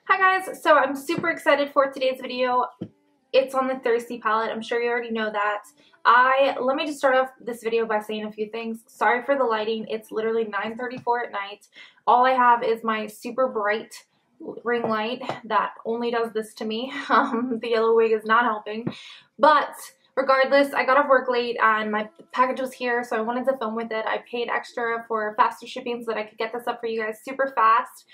Hi guys, so I'm super excited for today's video. It's on the Thirsty palette. I'm sure you already know that. Let me just start off this video by saying a few things. Sorry for the lighting. It's literally 9:34 at night. All I have is my super bright ring light that only does this to me. The yellow wig is not helping. But regardless, I got off work late and my package was here, so I wanted to film with it. I paid extra for faster shipping so that I could get this up for you guys super fast.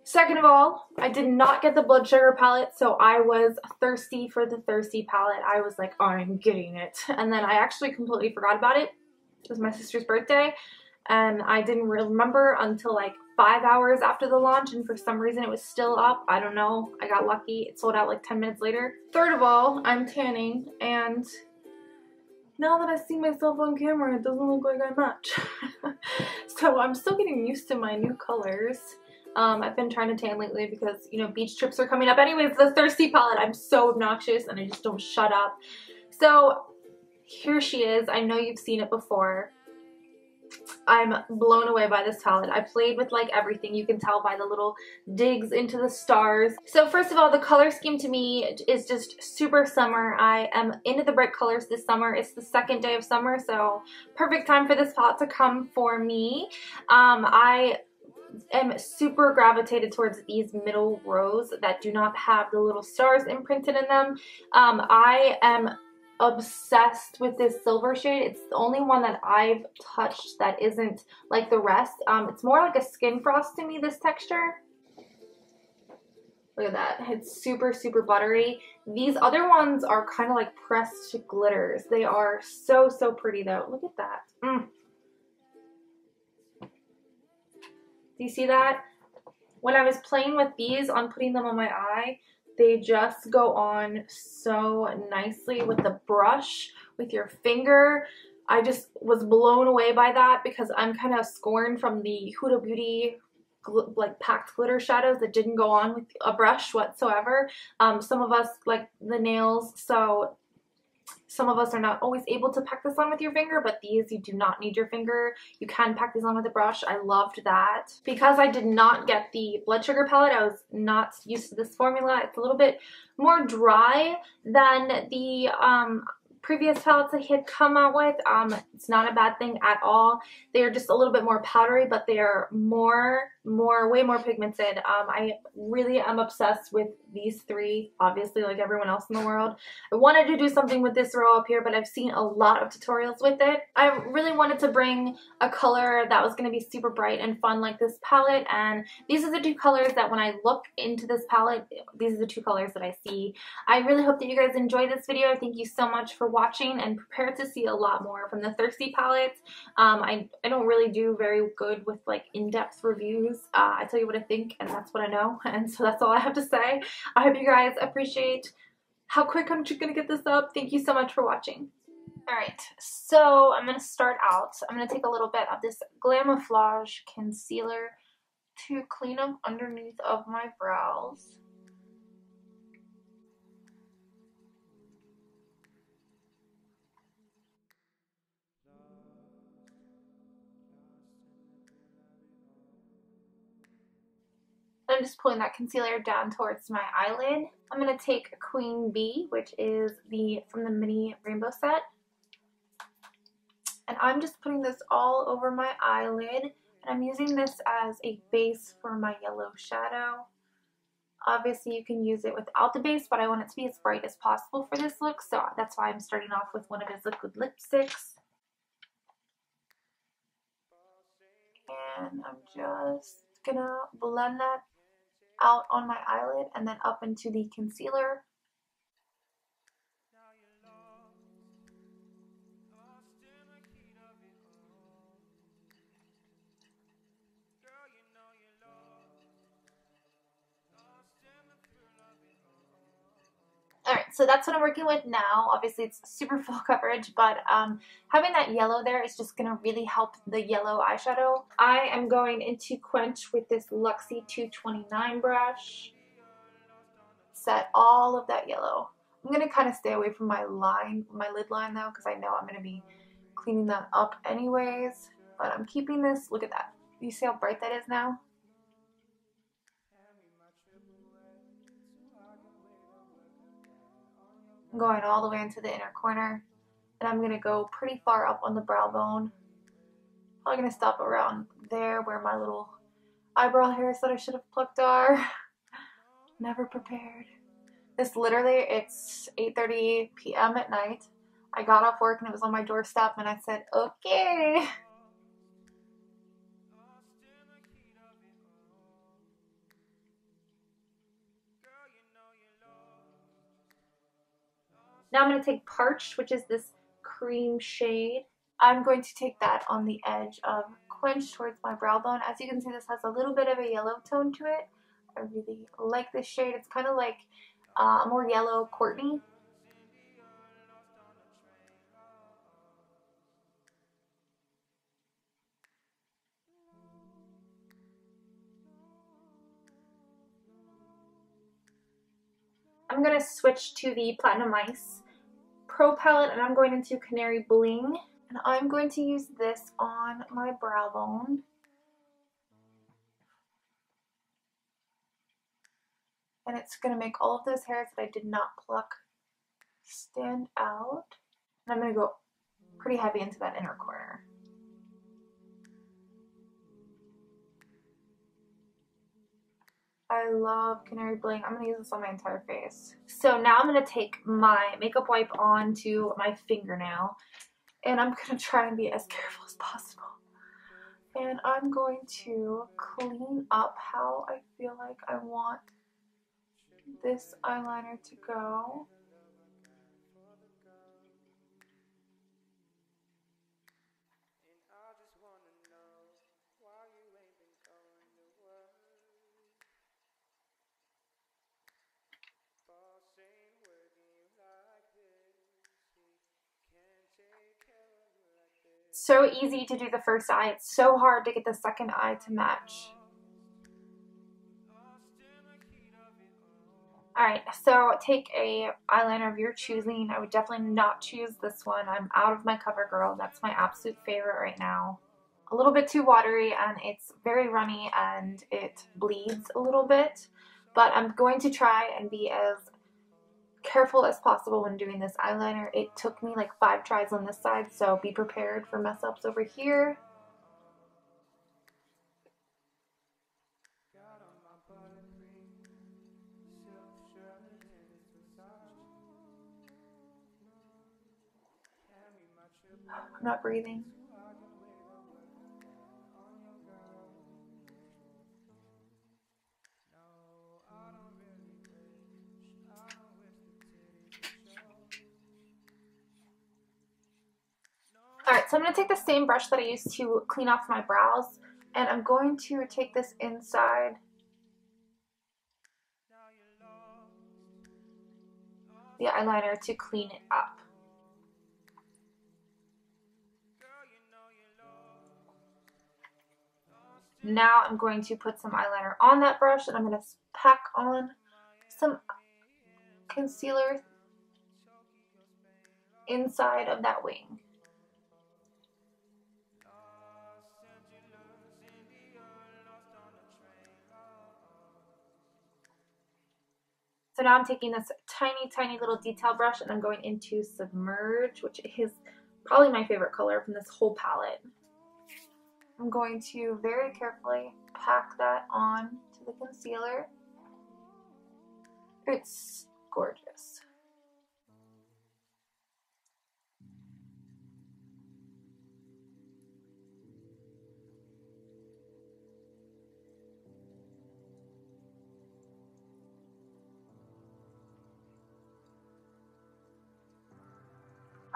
Second of all, I did not get the blood sugar palette, so I was thirsty for the Thirsty palette. I was like, I'm getting it. And then I actually completely forgot about it. It was my sister's birthday, and I didn't remember until like 5 hours after the launch, and for some reason it was still up. I don't know. I got lucky. It sold out like 10 minutes later. Third of all, I'm tanning, and now that I see myself on camera, it doesn't look like I match. So I'm still getting used to my new colors. I've been trying to tan lately because, you know, beach trips are coming up. Anyways, the Thirsty palette, I'm so obnoxious and I just don't shut up. So here she is. I know you've seen it before. I'm blown away by this palette. I played with like everything. You can tell by the little digs into the stars. So first of all, the color scheme to me is just super summer. I am into the bright colors this summer. It's the second day of summer, so perfect time for this palette to come for me. I am super gravitated towards these middle rows that do not have the little stars imprinted in them. I am obsessed with this silver shade. It's the only one that I've touched that isn't like the rest. It's more like a skin frost to me, this texture. Look at that. It's super, super buttery. These other ones are kind of like pressed glitters. They are so, so pretty though. Look at that. Do you see that? When I was playing with these on putting them on my eye, they just go on so nicely with the brush, with your finger. I just was blown away by that because I'm kind of scorned from the Huda Beauty like packed glitter shadows that didn't go on with a brush whatsoever. Some of us like the nails, so some of us are not always able to pack this on with your finger, but these, you do not need your finger. You can pack these on with a brush. I loved that. Because I did not get the blood sugar palette, I was not used to this formula. It's a little bit more dry than the previous palettes I had come out with. It's not a bad thing at all. They are just a little bit more powdery, but they are way more pigmented. I really am obsessed with these three, obviously, like everyone else in the world. I wanted to do something with this row up here, but I've seen a lot of tutorials with it. I really wanted to bring a color that was going to be super bright and fun like this palette, and these are the two colors that when I look into this palette, these are the two colors that I see. I really hope that you guys enjoy this video. Thank you so much for watching, and prepare to see a lot more from the Thirsty palette. I don't really do very good with like in-depth reviews. I tell you what I think, and that's what I know, and so that's all I have to say. I hope you guys appreciate how quick I'm just gonna get this up. Thank you so much for watching. Alright, so I'm gonna start out. I'm gonna take a little bit of this Glamouflage concealer to clean up underneath of my brows. I'm just pulling that concealer down towards my eyelid. I'm going to take Queen Bee, which is from the mini rainbow set. And I'm just putting this all over my eyelid. And I'm using this as a base for my yellow shadow. Obviously you can use it without the base, but I want it to be as bright as possible for this look. So that's why I'm starting off with one of his liquid lipsticks. And I'm just gonna blend that out on my eyelid and then up into the concealer. Alright, so that's what I'm working with now. Obviously it's super full coverage, but having that yellow there is just going to really help the yellow eyeshadow. I am going into Quench with this Luxie 229 brush. Set all of that yellow. I'm going to kind of stay away from my lid line though, because I know I'm going to be cleaning that up anyways. But I'm keeping this. Look at that. You see how bright that is now? I'm going all the way into the inner corner. And I'm going to go pretty far up on the brow bone. Probably going to stop around there where my little eyebrow hairs that I should have plucked are. Never prepared. This literally, it's 8:30 p.m. at night. I got off work and it was on my doorstep and I said, okay. Now I'm going to take Parched, which is this cream shade. I'm going to take that on the edge of Quench towards my brow bone. As you can see, this has a little bit of a yellow tone to it. I really like this shade. It's kind of like more yellow Courtney. I'm going to switch to the Platinum Ice Pro palette and I'm going into Canary Bling. And I'm going to use this on my brow bone. And it's going to make all of those hairs that I did not pluck stand out. And I'm going to go pretty heavy into that inner corner. I love Canary Bling. I'm going to use this on my entire face. So now I'm going to take my makeup wipe onto my fingernail. And I'm going to try and be as careful as possible. And I'm going to clean up how I feel like I want this eyeliner to go. So easy to do the first eye. It's so hard to get the second eye to match. Alright, so take a eyeliner of your choosing. I would definitely not choose this one. I'm out of my CoverGirl. That's my absolute favorite right now. A little bit too watery and it's very runny and it bleeds a little bit. But I'm going to try and be as careful as possible when doing this eyeliner. It took me like 5 tries on this side, so be prepared for mess ups over here. I'm not breathing. Alright, so I'm going to take the same brush that I used to clean off my brows, and I'm going to take this inside the eyeliner to clean it up. Now I'm going to put some eyeliner on that brush, and I'm going to pack on some concealer inside of that wing. So now I'm taking this tiny little detail brush and I'm going into Submerge, which is probably my favorite color from this whole palette. I'm going to very carefully pack that on to the concealer. It's gorgeous.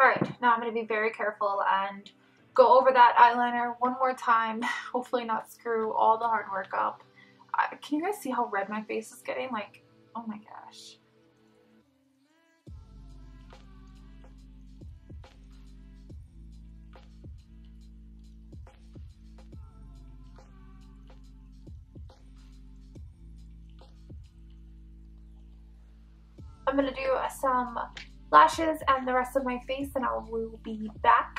Alright, now I'm going to be very careful and go over that eyeliner one more time. Hopefully not screw all the hard work up. Can you guys see how red my face is getting? Like, oh my gosh. I'm going to do some lashes and the rest of my face and I will be back.